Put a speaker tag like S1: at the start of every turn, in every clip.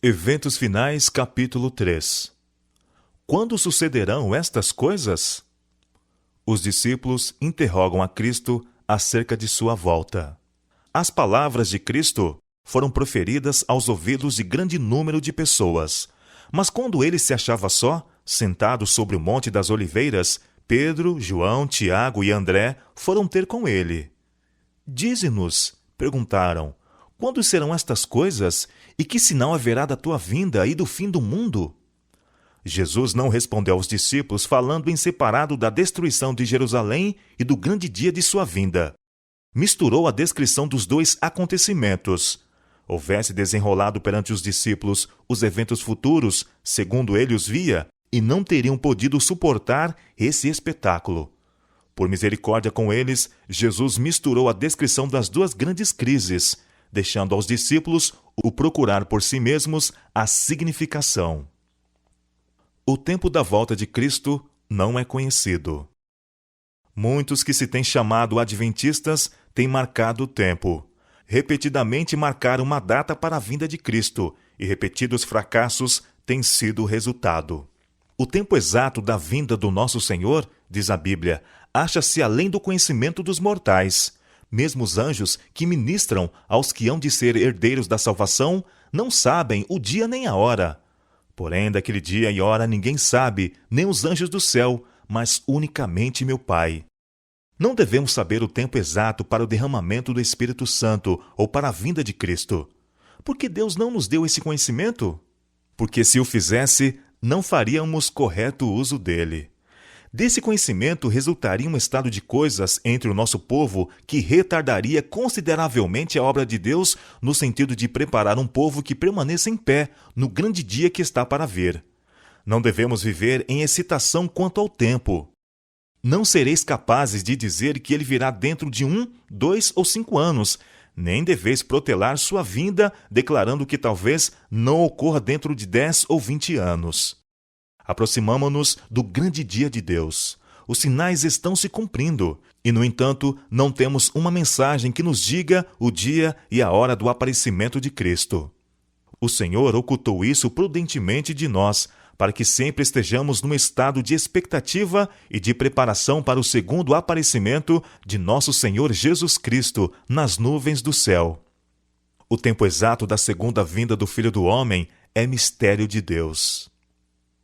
S1: Eventos finais, capítulo 3. Quando sucederão estas coisas? Os discípulos interrogam a Cristo acerca de sua volta. As palavras de Cristo foram proferidas aos ouvidos de grande número de pessoas. Mas quando ele se achava só, sentado sobre o Monte das Oliveiras, Pedro, João, Tiago e André foram ter com ele. Dize-nos, perguntaram, quando serão estas coisas, e que sinal haverá da tua vinda e do fim do mundo? Jesus não respondeu aos discípulos, falando em separado da destruição de Jerusalém e do grande dia de sua vinda. Misturou a descrição dos dois acontecimentos. Houvesse desenrolado perante os discípulos os eventos futuros, segundo ele os via, e não teriam podido suportar esse espetáculo. Por misericórdia com eles, Jesus misturou a descrição das duas grandes crises, deixando aos discípulos o procurar por si mesmos a significação. O tempo da volta de Cristo não é conhecido. Muitos que se têm chamado adventistas têm marcado o tempo. Repetidamente marcaram uma data para a vinda de Cristo, e repetidos fracassos têm sido o resultado. O tempo exato da vinda do nosso Senhor, diz a Bíblia, acha-se além do conhecimento dos mortais. Mesmo os anjos que ministram aos que hão de ser herdeiros da salvação não sabem o dia nem a hora. Porém, daquele dia e hora ninguém sabe, nem os anjos do céu, mas unicamente meu Pai. Não devemos saber o tempo exato para o derramamento do Espírito Santo ou para a vinda de Cristo. Por que Deus não nos deu esse conhecimento? Porque se o fizesse, não faríamos correto uso dele. Desse conhecimento resultaria um estado de coisas entre o nosso povo que retardaria consideravelmente a obra de Deus no sentido de preparar um povo que permaneça em pé no grande dia que está para vir. Não devemos viver em excitação quanto ao tempo. Não sereis capazes de dizer que ele virá dentro de 1, 2 ou 5 anos, nem deveis protelar sua vinda, declarando que talvez não ocorra dentro de 10 ou 20 anos. Aproximamo-nos do grande dia de Deus. Os sinais estão se cumprindo, e, no entanto, não temos uma mensagem que nos diga o dia e a hora do aparecimento de Cristo. O Senhor ocultou isso prudentemente de nós, para que sempre estejamos num estado de expectativa e de preparação para o segundo aparecimento de nosso Senhor Jesus Cristo nas nuvens do céu. O tempo exato da segunda vinda do Filho do Homem é mistério de Deus.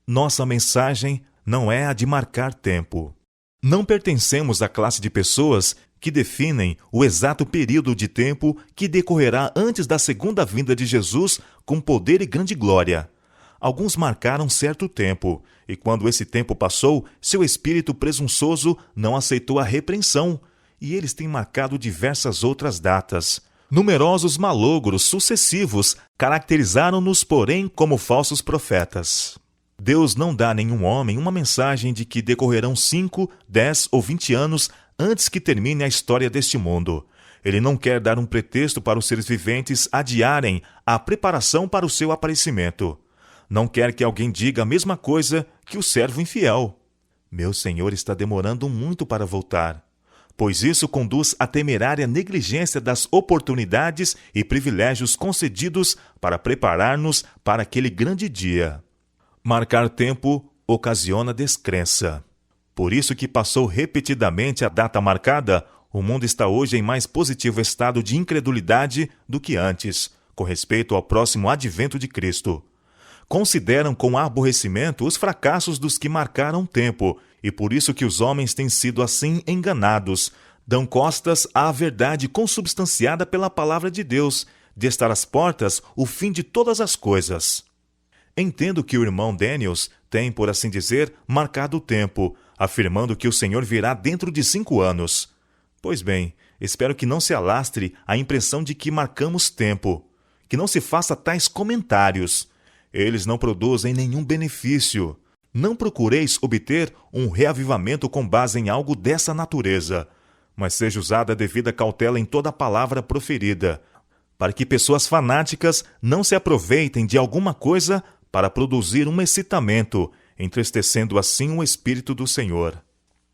S1: Nossa mensagem não é a de marcar tempo. Não pertencemos à classe de pessoas que definem o exato período de tempo que decorrerá antes da segunda vinda de Jesus com poder e grande glória. Alguns marcaram certo tempo, e quando esse tempo passou, seu espírito presunçoso não aceitou a repreensão, e eles têm marcado diversas outras datas. Numerosos malogros sucessivos caracterizaram-nos, porém, como falsos profetas. Deus não dá a nenhum homem uma mensagem de que decorrerão 5, 10 ou 20 anos antes que termine a história deste mundo. Ele não quer dar um pretexto para os seres viventes adiarem a preparação para o seu aparecimento. Não quer que alguém diga a mesma coisa que o servo infiel. Meu Senhor está demorando muito para voltar, pois isso conduz à temerária negligência das oportunidades e privilégios concedidos para preparar-nos para aquele grande dia. Marcar tempo ocasiona descrença. Por isso que passou repetidamente a data marcada, o mundo está hoje em mais positivo estado de incredulidade do que antes, com respeito ao próximo advento de Cristo. Consideram com aborrecimento os fracassos dos que marcaram tempo, e por isso que os homens têm sido assim enganados, dão costas à verdade consubstanciada pela palavra de Deus, de estar às portas o fim de todas as coisas. Entendo que o irmão Daniels tem, por assim dizer, marcado o tempo, afirmando que o Senhor virá dentro de 5 anos. Pois bem, espero que não se alastre a impressão de que marcamos tempo, que não se faça tais comentários. Eles não produzem nenhum benefício. Não procureis obter um reavivamento com base em algo dessa natureza, mas seja usada a devida cautela em toda a palavra proferida, para que pessoas fanáticas não se aproveitem de alguma coisa para produzir um excitamento, entristecendo assim o Espírito do Senhor.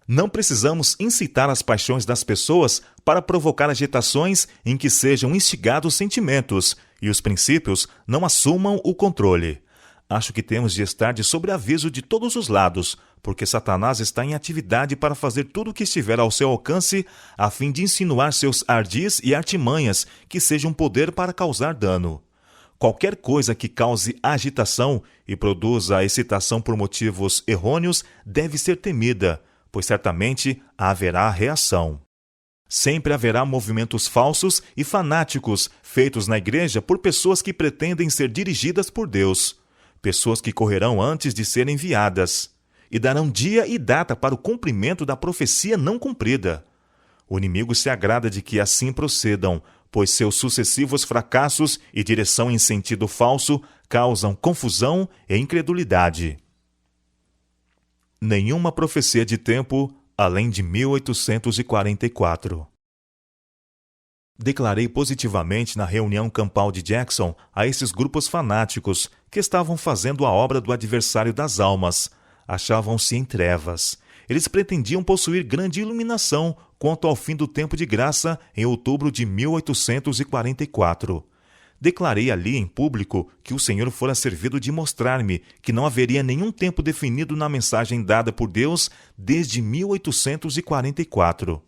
S1: Não precisamos incitar as paixões das pessoas para provocar agitações em que sejam instigados sentimentos, e os princípios não assumam o controle. Acho que temos de estar de sobreaviso de todos os lados, porque Satanás está em atividade para fazer tudo o que estiver ao seu alcance, a fim de insinuar seus ardis e artimanhas que sejam poder para causar dano. Qualquer coisa que cause agitação e produza excitação por motivos errôneos deve ser temida, pois certamente haverá reação. Sempre haverá movimentos falsos e fanáticos feitos na igreja por pessoas que pretendem ser dirigidas por Deus, pessoas que correrão antes de serem enviadas e darão dia e data para o cumprimento da profecia não cumprida. O inimigo se agrada de que assim procedam, pois seus sucessivos fracassos e direção em sentido falso causam confusão e incredulidade. Nenhuma profecia de tempo além de 1844. Declarei positivamente na reunião campal de Jackson a esses grupos fanáticos que estavam fazendo a obra do adversário das almas. Achavam-se em trevas. Eles pretendiam possuir grande iluminação quanto ao fim do tempo de graça em outubro de 1844. Declarei ali em público que o Senhor fora servido de mostrar-me que não haveria nenhum tempo definido na mensagem dada por Deus desde 1844.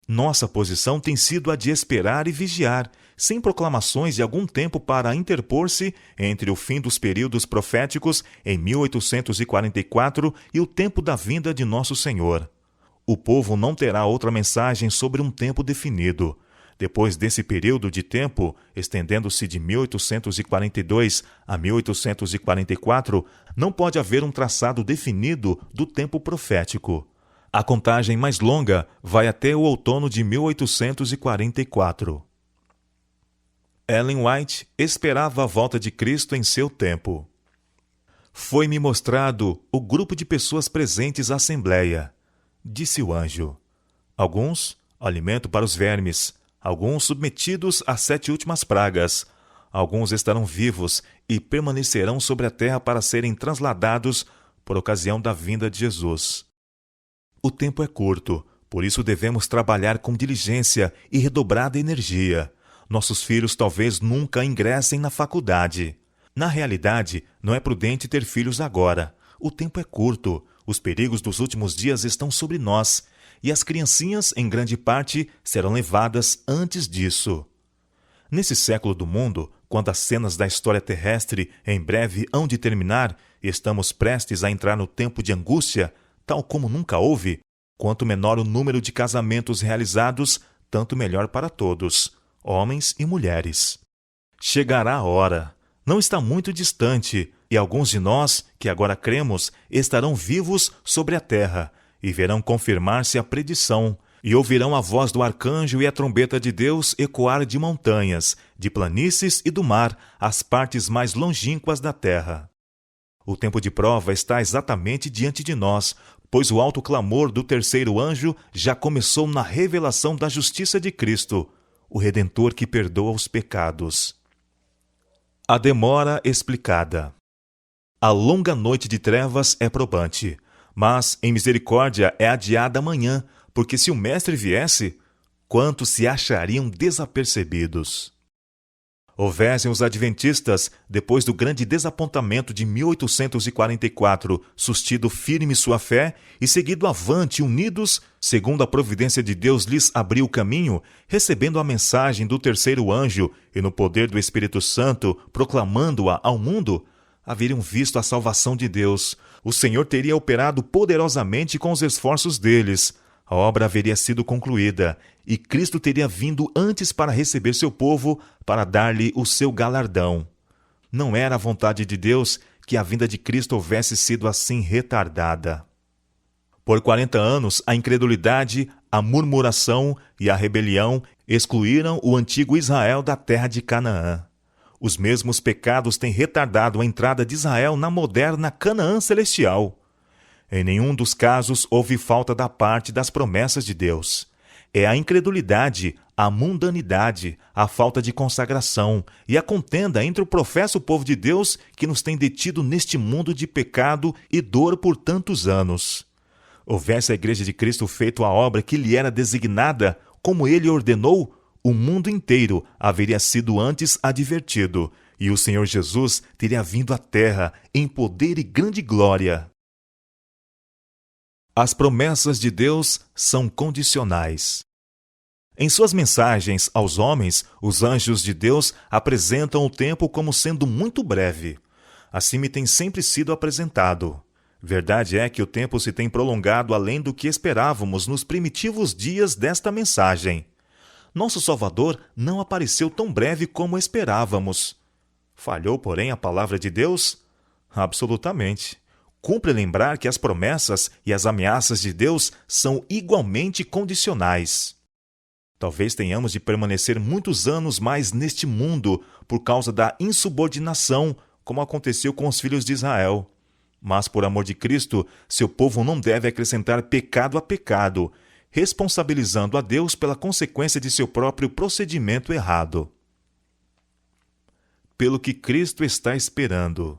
S1: Nossa posição tem sido a de esperar e vigiar, sem proclamações de algum tempo para interpor-se entre o fim dos períodos proféticos em 1844 e o tempo da vinda de Nosso Senhor. O povo não terá outra mensagem sobre um tempo definido. Depois desse período de tempo, estendendo-se de 1842 a 1844, não pode haver um traçado definido do tempo profético. A contagem mais longa vai até o outono de 1844. Ellen White esperava a volta de Cristo em seu tempo. Foi-me mostrado o grupo de pessoas presentes à assembleia. Disse o anjo: alguns, alimento para os vermes, alguns submetidos às 7 últimas pragas, alguns estarão vivos e permanecerão sobre a terra para serem transladados por ocasião da vinda de Jesus. O tempo é curto, por isso devemos trabalhar com diligência e redobrada energia. Nossos filhos talvez nunca ingressem na faculdade. Na realidade, não é prudente ter filhos agora. O tempo é curto, os perigos dos últimos dias estão sobre nós, e as criancinhas, em grande parte, serão levadas antes disso. Nesse século do mundo, quando as cenas da história terrestre em breve hão de terminar e estamos prestes a entrar no tempo de angústia, tal como nunca houve, quanto menor o número de casamentos realizados, tanto melhor para todos, homens e mulheres. Chegará a hora, não está muito distante, e alguns de nós, que agora cremos, estarão vivos sobre a terra, e verão confirmar-se a predição, e ouvirão a voz do arcanjo e a trombeta de Deus ecoar de montanhas, de planícies e do mar, as partes mais longínquas da terra. O tempo de prova está exatamente diante de nós, pois o alto clamor do terceiro anjo já começou na revelação da justiça de Cristo, o Redentor que perdoa os pecados. A demora explicada. A longa noite de trevas é probante, mas em misericórdia é adiada amanhã, porque se o Mestre viesse, quantos se achariam desapercebidos? Houvessem os adventistas, depois do grande desapontamento de 1844, sustido firme sua fé e seguido avante unidos, segundo a providência de Deus lhes abriu o caminho, recebendo a mensagem do terceiro anjo e no poder do Espírito Santo, proclamando-a ao mundo, haveriam visto a salvação de Deus. O Senhor teria operado poderosamente com os esforços deles. A obra haveria sido concluída, e Cristo teria vindo antes para receber seu povo, para dar-lhe o seu galardão. Não era a vontade de Deus que a vinda de Cristo houvesse sido assim retardada. Por 40 anos, a incredulidade, a murmuração e a rebelião excluíram o antigo Israel da terra de Canaã. Os mesmos pecados têm retardado a entrada de Israel na moderna Canaã celestial. Em nenhum dos casos houve falta da parte das promessas de Deus. É a incredulidade, a mundanidade, a falta de consagração e a contenda entre o professo povo de Deus que nos tem detido neste mundo de pecado e dor por tantos anos. Houvesse a Igreja de Cristo feito a obra que lhe era designada, como ele ordenou, o mundo inteiro haveria sido antes advertido, e o Senhor Jesus teria vindo à terra em poder e grande glória. As promessas de Deus são condicionais. Em suas mensagens aos homens, os anjos de Deus apresentam o tempo como sendo muito breve. Assim me tem sempre sido apresentado. Verdade é que o tempo se tem prolongado além do que esperávamos nos primitivos dias desta mensagem. Nosso Salvador não apareceu tão breve como esperávamos. Falhou, porém, a palavra de Deus? Absolutamente. Cumpre lembrar que as promessas e as ameaças de Deus são igualmente condicionais. Talvez tenhamos de permanecer muitos anos mais neste mundo por causa da insubordinação, como aconteceu com os filhos de Israel. Mas, por amor de Cristo, seu povo não deve acrescentar pecado a pecado, responsabilizando a Deus pela consequência de seu próprio procedimento errado. Pelo que Cristo está esperando.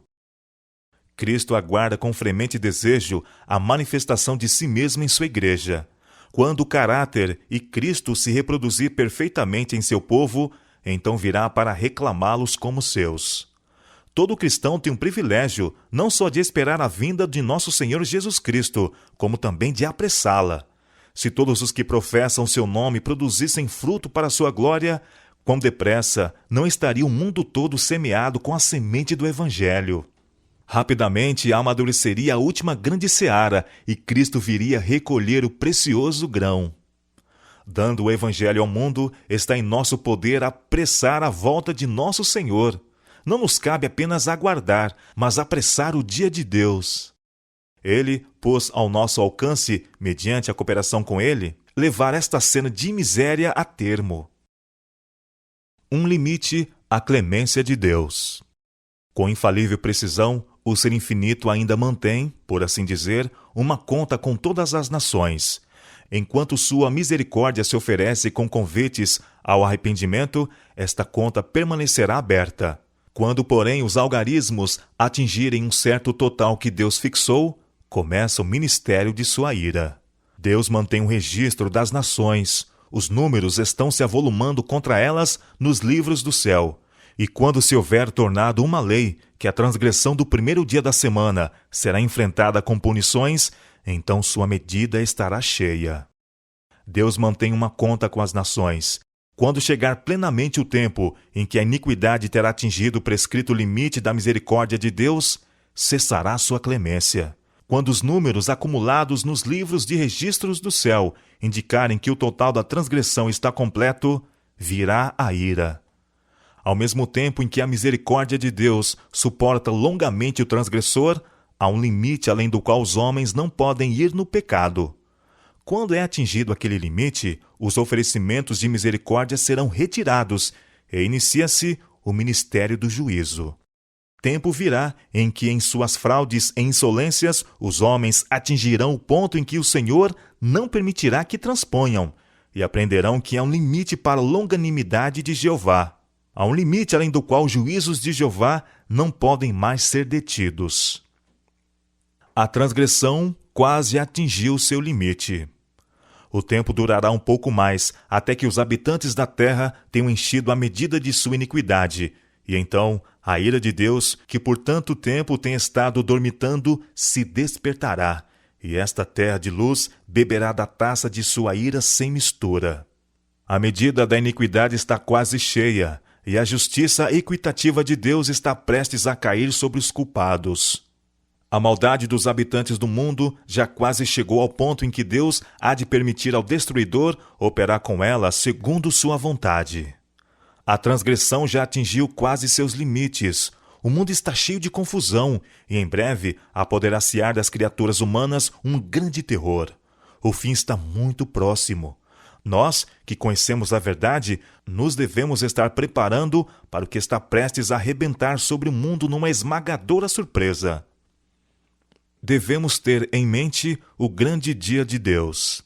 S1: Cristo aguarda com fremente desejo a manifestação de si mesmo em sua igreja. Quando o caráter e Cristo se reproduzir perfeitamente em seu povo, então virá para reclamá-los como seus. Todo cristão tem um privilégio, não só de esperar a vinda de nosso Senhor Jesus Cristo, como também de apressá-la. Se todos os que professam seu nome produzissem fruto para a sua glória, quão depressa não estaria o mundo todo semeado com a semente do Evangelho. Rapidamente amadureceria a última grande seara e Cristo viria recolher o precioso grão. Dando o Evangelho ao mundo, está em nosso poder apressar a volta de nosso Senhor. Não nos cabe apenas aguardar, mas apressar o dia de Deus. Ele pôs ao nosso alcance, mediante a cooperação com Ele, levar esta cena de miséria a termo. Um limite à clemência de Deus. Com infalível precisão, o Ser Infinito ainda mantém, por assim dizer, uma conta com todas as nações. Enquanto sua misericórdia se oferece com convites ao arrependimento, esta conta permanecerá aberta. Quando, porém, os algarismos atingirem um certo total que Deus fixou, começa o ministério de sua ira. Deus mantém um registro das nações. Os números estão se avolumando contra elas nos livros do céu. E quando se houver tornado uma lei que a transgressão do primeiro dia da semana será enfrentada com punições, então sua medida estará cheia. Deus mantém uma conta com as nações. Quando chegar plenamente o tempo em que a iniquidade terá atingido o prescrito limite da misericórdia de Deus, cessará sua clemência. Quando os números acumulados nos livros de registros do céu indicarem que o total da transgressão está completo, virá a ira. Ao mesmo tempo em que a misericórdia de Deus suporta longamente o transgressor, há um limite além do qual os homens não podem ir no pecado. Quando é atingido aquele limite, os oferecimentos de misericórdia serão retirados e inicia-se o ministério do juízo. Tempo virá em que, em suas fraudes e insolências, os homens atingirão o ponto em que o Senhor não permitirá que transponham, e aprenderão que há um limite para a longanimidade de Jeová. Há um limite além do qual os juízos de Jeová não podem mais ser detidos. A transgressão quase atingiu seu limite. O tempo durará um pouco mais, até que os habitantes da terra tenham enchido a medida de sua iniquidade, e então a ira de Deus, que por tanto tempo tem estado dormitando, se despertará, e esta terra de luz beberá da taça de sua ira sem mistura. A medida da iniquidade está quase cheia, e a justiça equitativa de Deus está prestes a cair sobre os culpados. A maldade dos habitantes do mundo já quase chegou ao ponto em que Deus há de permitir ao destruidor operar com ela segundo sua vontade. A transgressão já atingiu quase seus limites. O mundo está cheio de confusão, e em breve apoderar-se-á das criaturas humanas um grande terror. O fim está muito próximo. Nós, que conhecemos a verdade, nos devemos estar preparando para o que está prestes a arrebentar sobre o mundo numa esmagadora surpresa. Devemos ter em mente o grande dia de Deus.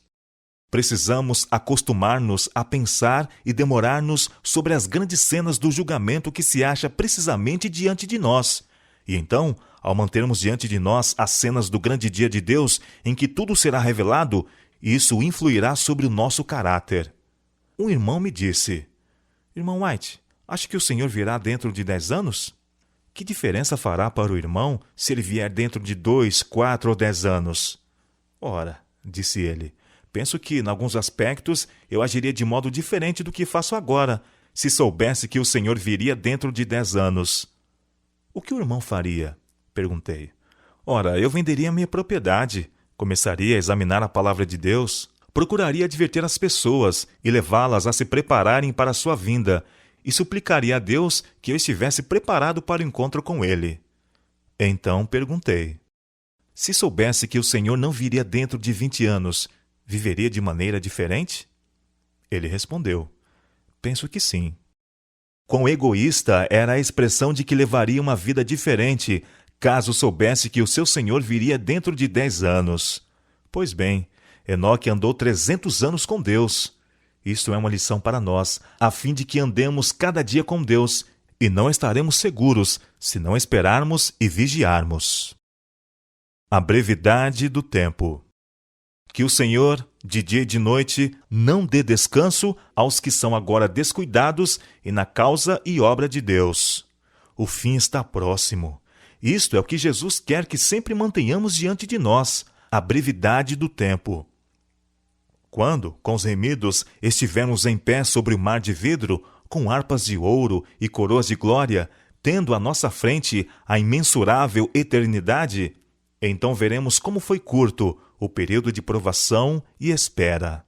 S1: Precisamos acostumar-nos a pensar e demorar-nos sobre as grandes cenas do julgamento que se acha precisamente diante de nós. E então, ao mantermos diante de nós as cenas do grande dia de Deus, em que tudo será revelado, isso influirá sobre o nosso caráter. Um irmão me disse: Irmão White, acha que o Senhor virá dentro de 10 anos? Que diferença fará para o irmão se ele vier dentro de 2, 4 ou 10 anos? Ora, disse ele, penso que, em alguns aspectos, eu agiria de modo diferente do que faço agora, se soubesse que o Senhor viria dentro de 10 anos. O que o irmão faria? Perguntei. Ora, eu venderia minha propriedade, começaria a examinar a palavra de Deus, procuraria advertir as pessoas e levá-las a se prepararem para a sua vinda, e suplicaria a Deus que eu estivesse preparado para o encontro com ele. Então perguntei, se soubesse que o Senhor não viria dentro de 20 anos, viveria de maneira diferente? Ele respondeu, penso que sim. Quão egoísta era a expressão de que levaria uma vida diferente, caso soubesse que o seu Senhor viria dentro de 10 anos. Pois bem, Enoque andou 300 anos com Deus. Isto é uma lição para nós, a fim de que andemos cada dia com Deus, e não estaremos seguros se não esperarmos e vigiarmos. A brevidade do tempo. Que o Senhor, de dia e de noite, não dê descanso aos que são agora descuidados e na causa e obra de Deus. O fim está próximo. Isto é o que Jesus quer que sempre mantenhamos diante de nós, a brevidade do tempo. Quando, com os remidos, estivermos em pé sobre o mar de vidro, com harpas de ouro e coroas de glória, tendo à nossa frente a imensurável eternidade, então veremos como foi curto o período de provação e espera.